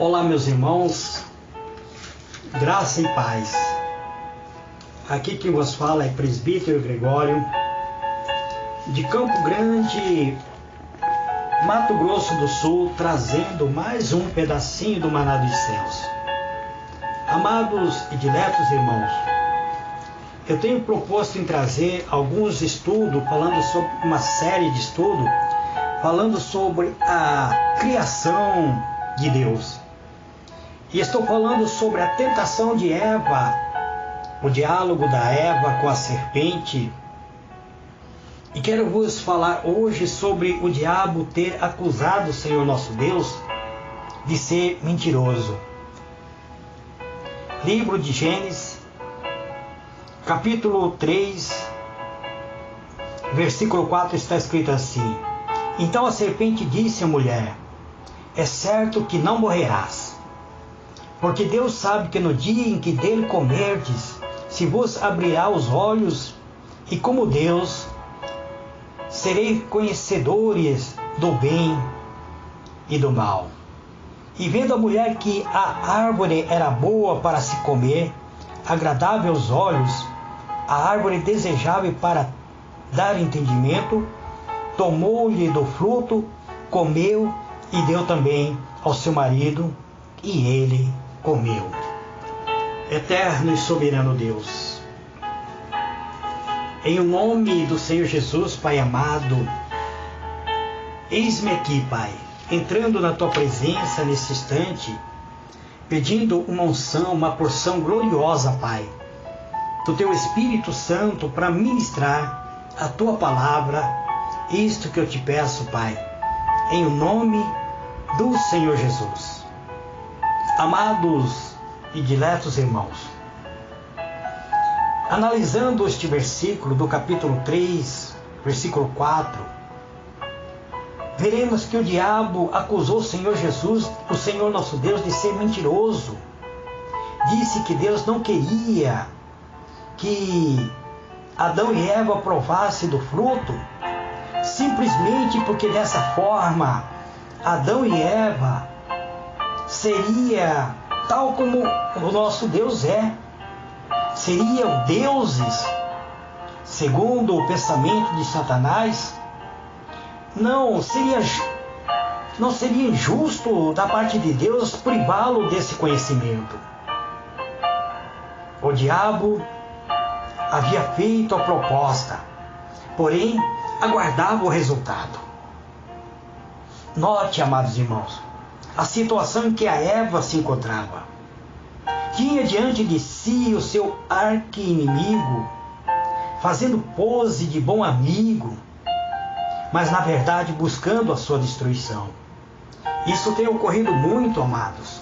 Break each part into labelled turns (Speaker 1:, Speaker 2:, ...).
Speaker 1: Olá, meus irmãos, graça e paz. Aqui quem vos fala é presbítero Gregório, de Campo Grande, Mato Grosso do Sul, trazendo mais um pedacinho do maná dos céus. Amados e diletos irmãos, eu tenho proposto em trazer alguns estudos, falando sobre uma série de estudos, falando sobre a criação de Deus. E estou falando sobre a tentação de Eva, o diálogo da Eva com a serpente. E quero vos falar hoje sobre o diabo ter acusado o Senhor nosso Deus de ser mentiroso. Livro de Gênesis, capítulo 3, versículo 4 está escrito assim: Então a serpente disse à mulher: É certo que não morrerás. Porque Deus sabe que no dia em que dele comerdes, se vos abrirá os olhos, e como Deus, sereis conhecedores do bem e do mal. E vendo a mulher que a árvore era boa para se comer, agradável aos olhos, a árvore desejável para dar entendimento, tomou-lhe do fruto, comeu e deu também ao seu marido, e ele comeu. Eterno e soberano Deus, em nome do Senhor Jesus, Pai amado, eis-me aqui, Pai, entrando na Tua presença nesse instante, pedindo uma unção, uma porção gloriosa, Pai, do Teu Espírito Santo para ministrar a Tua palavra, isto que eu te peço, Pai, em nome do Senhor Jesus. Amados e diletos irmãos, analisando este versículo do capítulo 3, versículo 4, veremos que o diabo acusou o Senhor Jesus, o Senhor nosso Deus, de ser mentiroso. Disse que Deus não queria que Adão e Eva provassem do fruto, simplesmente porque dessa forma Adão e Eva seria tal como o nosso Deus é. Seriam deuses, segundo o pensamento de Satanás. Não seria injusto da parte de Deus privá-lo desse conhecimento. O diabo havia feito a proposta, porém aguardava o resultado. Note, amados irmãos, a situação em que a Eva se encontrava. Tinha diante de si o seu arqui-inimigo, fazendo pose de bom amigo, mas na verdade buscando a sua destruição. Isso tem ocorrido muito, amados,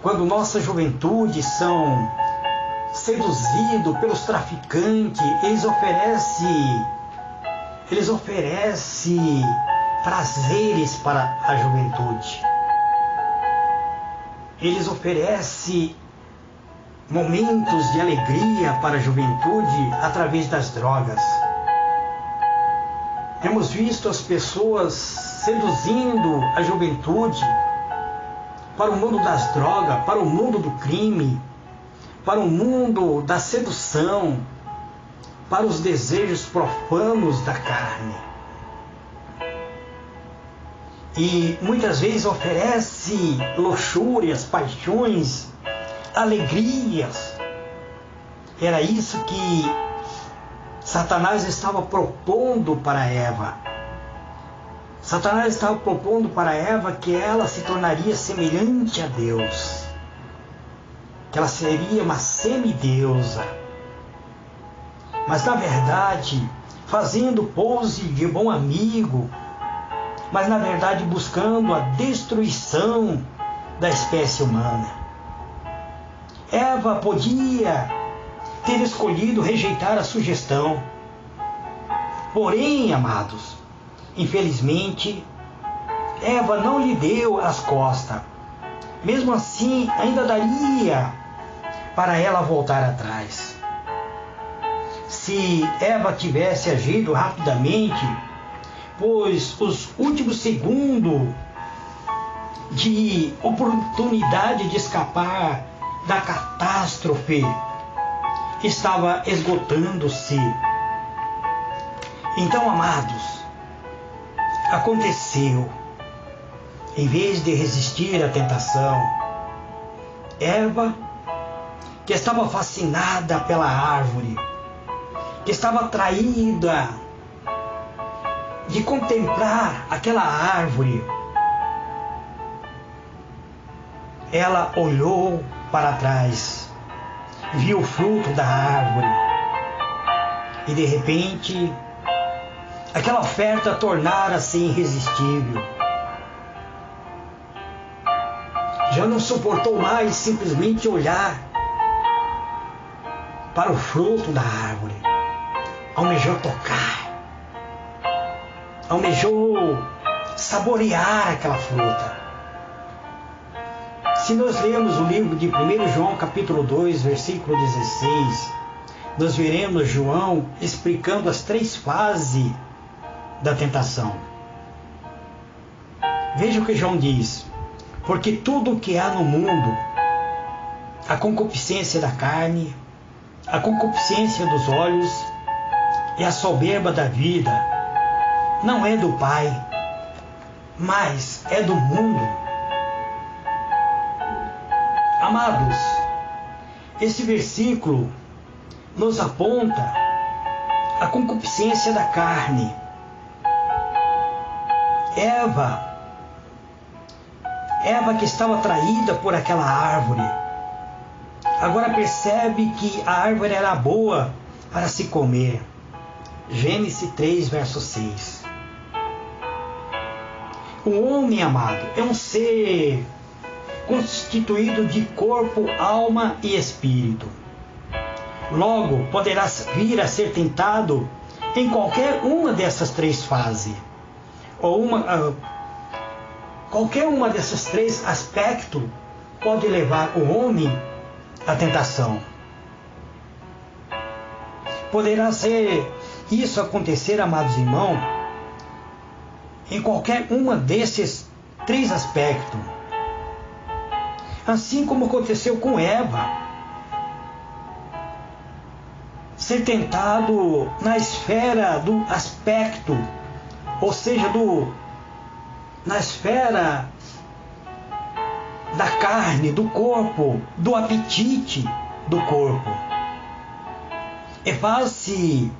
Speaker 1: quando nossa juventude são seduzidos pelos traficantes. Eles oferecem prazeres para a juventude. Eles oferecem momentos de alegria para a juventude através das drogas. Temos visto as pessoas seduzindo a juventude para o mundo das drogas, para o mundo do crime, para o mundo da sedução, para os desejos profanos da carne. E muitas vezes oferece luxúrias, paixões, alegrias. Era isso que Satanás estava propondo para Eva. Satanás estava propondo para Eva que ela se tornaria semelhante a Deus, que ela seria uma semideusa. Mas na verdade, fazendo pose de bom amigo, mas na verdade buscando a destruição da espécie humana. Eva podia ter escolhido rejeitar a sugestão. Porém, amados, infelizmente, Eva não lhe deu as costas. Mesmo assim, ainda daria para ela voltar atrás. Se Eva tivesse agido rapidamente, pois os últimos segundos de oportunidade de escapar da catástrofe estava esgotando-se. Então, amados, aconteceu, em vez de resistir à tentação, Eva, que estava fascinada pela árvore, que estava atraída de contemplar aquela árvore, ela olhou para trás, viu o fruto da árvore e de repente aquela oferta tornara-se irresistível. Já não suportou mais simplesmente olhar para o fruto da árvore. Almejou tocar, almejou saborear aquela fruta. Se nós lermos o livro de 1 João capítulo 2, versículo 16, nós veremos João explicando as 3 fases da tentação. Veja o que João diz: porque tudo o que há no mundo, a concupiscência da carne, a concupiscência dos olhos e a soberba da vida, não é do Pai, mas é do mundo. Amados, esse versículo nos aponta a concupiscência da carne. Eva que estava atraída por aquela árvore, agora percebe que a árvore era boa para se comer. Gênesis 3, verso 6. O homem, amado, é um ser constituído de corpo, alma e espírito. Logo, poderá vir a ser tentado em qualquer uma dessas 3 fases, ou qualquer uma desses 3 aspectos pode levar o homem à tentação. Poderá ser isso acontecer, amados irmãos, em qualquer uma desses 3 aspectos. Assim como aconteceu com Eva, ser tentado na esfera do aspecto, ou seja, na esfera da carne, do corpo, do apetite do corpo. É fácil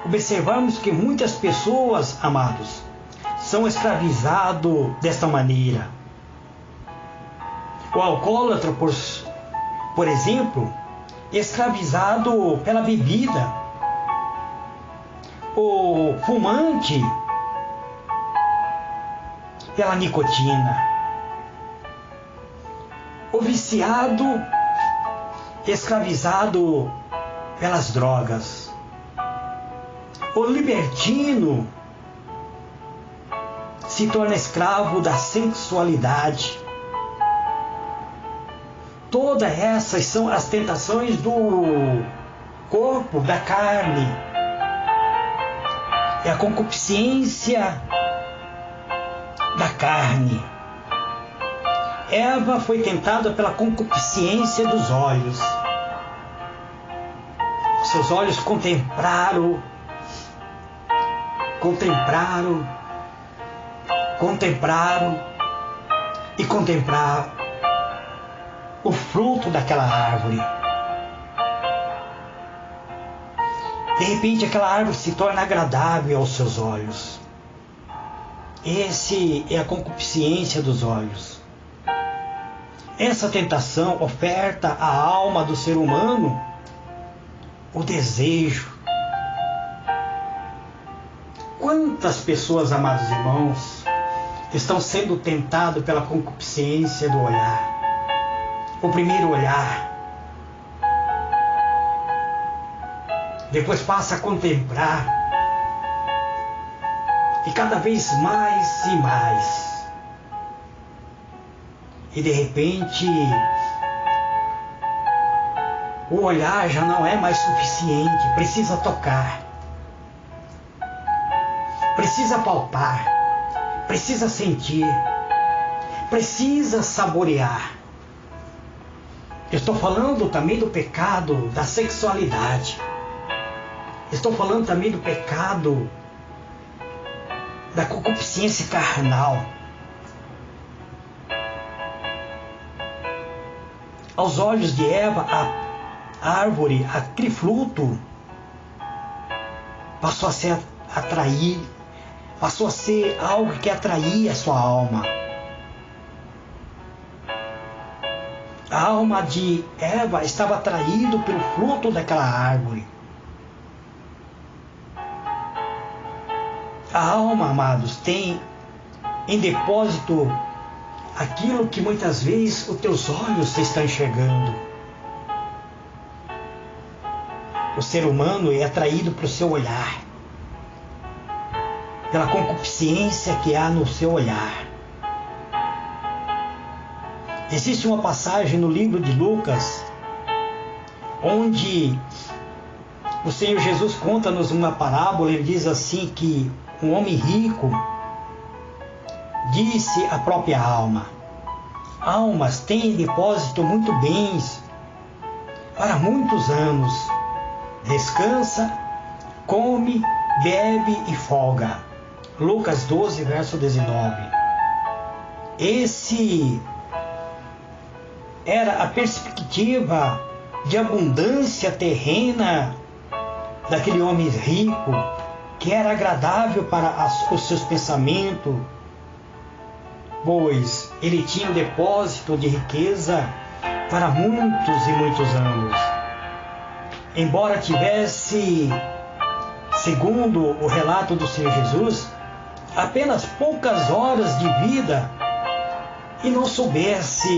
Speaker 1: observarmos que muitas pessoas, amados, são escravizados desta maneira. O alcoólatra, por exemplo, escravizado pela bebida. O fumante pela nicotina. O viciado escravizado pelas drogas. O libertino se torna escravo da sensualidade. Todas essas são as tentações do corpo, da carne. É a concupiscência da carne. Eva foi tentada pela concupiscência dos olhos. Seus olhos contemplaram o fruto daquela árvore. De repente aquela árvore se torna agradável aos seus olhos. Esse é a concupiscência dos olhos. Essa tentação oferta à alma do ser humano o desejo. Quantas pessoas, amados irmãos, estão sendo tentados pela concupiscência do olhar? O primeiro olhar, depois passa a contemplar, e cada vez mais e mais, e de repente o olhar já não é mais suficiente, precisa tocar, precisa palpar, precisa sentir, precisa saborear. Estou falando também do pecado da sexualidade. Estou falando também do pecado da concupiscência carnal. Aos olhos de Eva, a árvore, aquele fruto, passou a ser passou a ser algo que atraía a sua alma. A alma de Eva estava atraída pelo fruto daquela árvore. A alma, amados, tem em depósito aquilo que muitas vezes os teus olhos estão enxergando. O ser humano é atraído pelo seu olhar, pela concupiscência que há no seu olhar. Existe uma passagem no livro de Lucas, onde o Senhor Jesus conta-nos uma parábola. Ele diz assim que um homem rico disse à própria alma: almas têm em depósito muito bens para muitos anos. Descansa, come, bebe e folga. Lucas 12, verso 19. Esse era a perspectiva de abundância terrena daquele homem rico, que era agradável para os seus pensamentos, pois ele tinha um depósito de riqueza para muitos e muitos anos. Embora tivesse, segundo o relato do Senhor Jesus, apenas poucas horas de vida, e não soubesse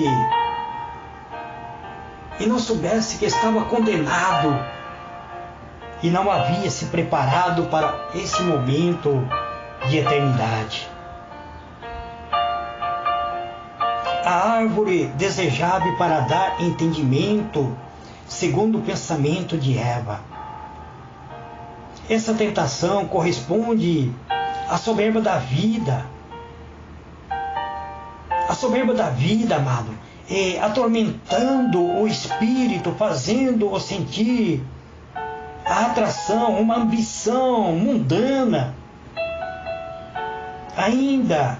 Speaker 1: que estava condenado e não havia se preparado para esse momento de eternidade. A árvore desejável para dar entendimento, segundo o pensamento de Eva. Essa tentação corresponde à soberba da vida. A soberba da vida, amado, atormentando o espírito, fazendo-o sentir a atração, uma ambição mundana, ainda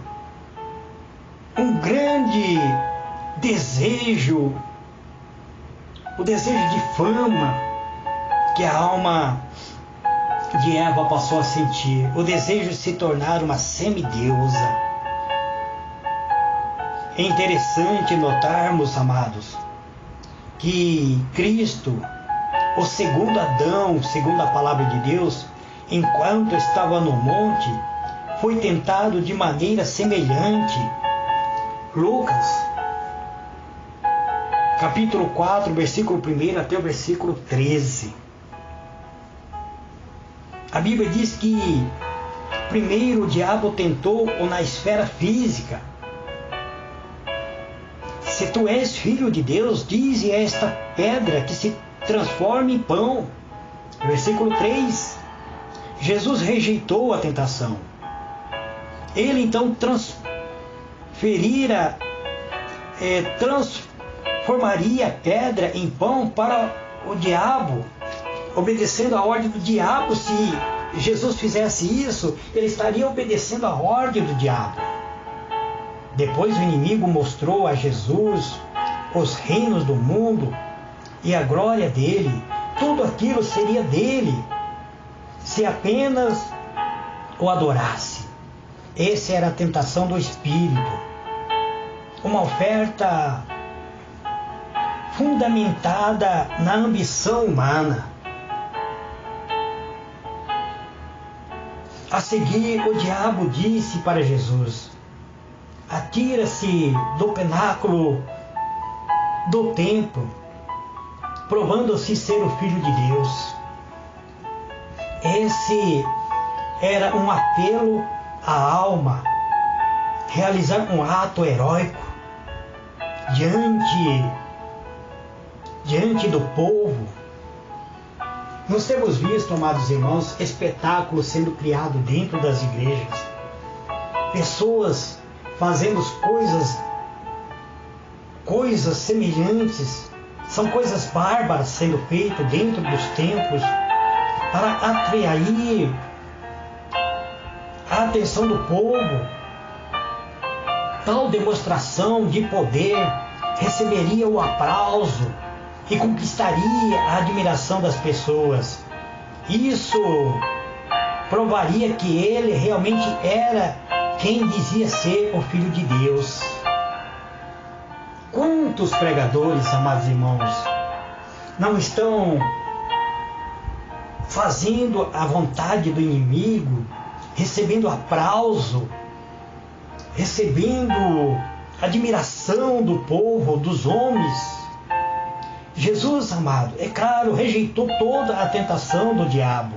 Speaker 1: um grande desejo, o desejo de fama que a alma de Eva passou a sentir, o desejo de se tornar uma semideusa. É interessante notarmos, amados, que Cristo, o segundo Adão, segundo a palavra de Deus, enquanto estava no monte, foi tentado de maneira semelhante. Lucas, capítulo 4, versículo 1 até o versículo 13. A Bíblia diz que primeiro o diabo tentou-o na esfera física. Se tu és filho de Deus, dize a esta pedra que se transforme em pão. Versículo 3. Jesus rejeitou a tentação. Ele então transformaria a pedra em pão para o diabo, obedecendo a ordem do diabo. Se Jesus fizesse isso, ele estaria obedecendo a ordem do diabo. Depois o inimigo mostrou a Jesus os reinos do mundo e a glória dele. Tudo aquilo seria dele, se apenas o adorasse. Essa era a tentação do espírito. Uma oferta fundamentada na ambição humana. A seguir, o diabo disse para Jesus: atira-se do pináculo do templo, provando-se ser o Filho de Deus. Esse era um apelo à alma, realizar um ato heróico diante do povo. Nós temos visto, amados irmãos, espetáculos sendo criados dentro das igrejas. Pessoas fazendo coisas coisas semelhantes, são coisas bárbaras sendo feitas dentro dos templos para atrair a atenção do povo. Tal demonstração de poder receberia o aplauso e conquistaria a admiração das pessoas. Isso provaria que ele realmente era quem dizia ser o Filho de Deus. Quantos pregadores, amados irmãos, não estão fazendo a vontade do inimigo, recebendo aplauso, recebendo admiração do povo, dos homens? Jesus, amado, é claro, rejeitou toda a tentação do diabo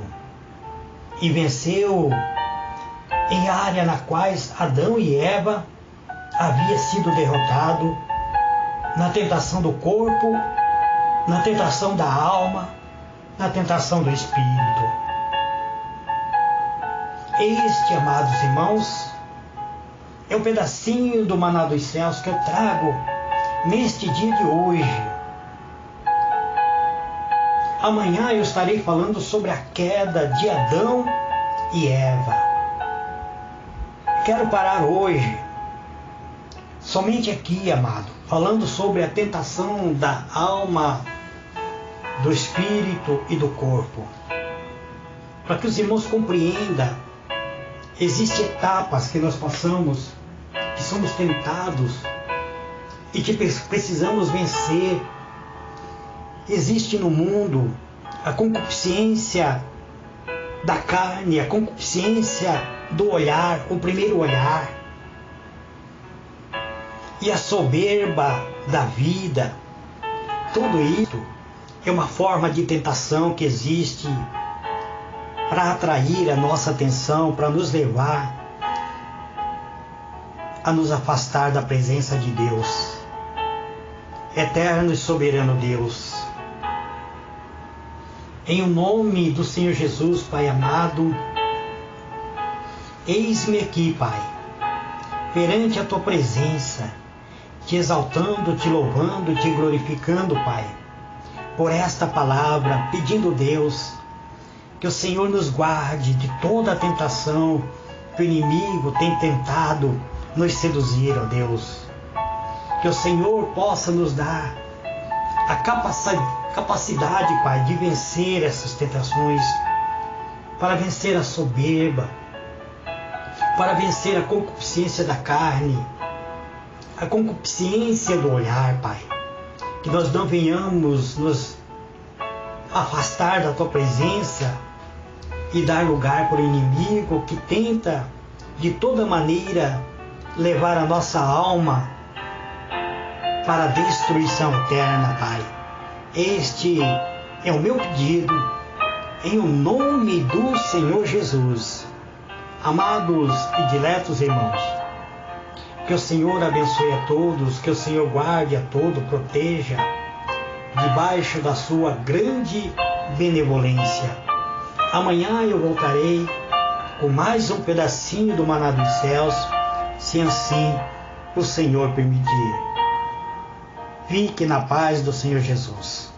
Speaker 1: e venceu em área na quais Adão e Eva havia sido derrotado, na tentação do corpo, na tentação da alma, na tentação do espírito. Este, amados irmãos, é um pedacinho do maná dos céus que eu trago neste dia de hoje. Amanhã eu estarei falando sobre a queda de Adão e Eva. Quero parar hoje, somente aqui, amado, falando sobre a tentação da alma, do espírito e do corpo. Para que os irmãos compreendam, existem etapas que nós passamos, que somos tentados e que precisamos vencer. Existe no mundo a concupiscência da carne, a concupiscência do olhar, o primeiro olhar, e a soberba da vida. Tudo isso é uma forma de tentação que existe para atrair a nossa atenção, para nos levar a nos afastar da presença de Deus, eterno e soberano Deus. Em o nome do Senhor Jesus, Pai amado, eis-me aqui, Pai, perante a Tua presença, te exaltando, te louvando, te glorificando, Pai, por esta palavra, pedindo, Deus, que o Senhor nos guarde de toda a tentação que o inimigo tem tentado nos seduzir, ó Deus. Que o Senhor possa nos dar a capacidade, Pai, de vencer essas tentações, para vencer a soberba, para vencer a concupiscência da carne, a concupiscência do olhar, Pai. Que nós não venhamos nos afastar da Tua presença e dar lugar para o inimigo que tenta de toda maneira levar a nossa alma para a destruição eterna, Pai. Este é o meu pedido, em o nome do Senhor Jesus. Amados e diletos irmãos, que o Senhor abençoe a todos, que o Senhor guarde a todos, proteja, debaixo da sua grande benevolência. Amanhã eu voltarei com mais um pedacinho do maná dos céus, se assim o Senhor permitir. Fique na paz do Senhor Jesus.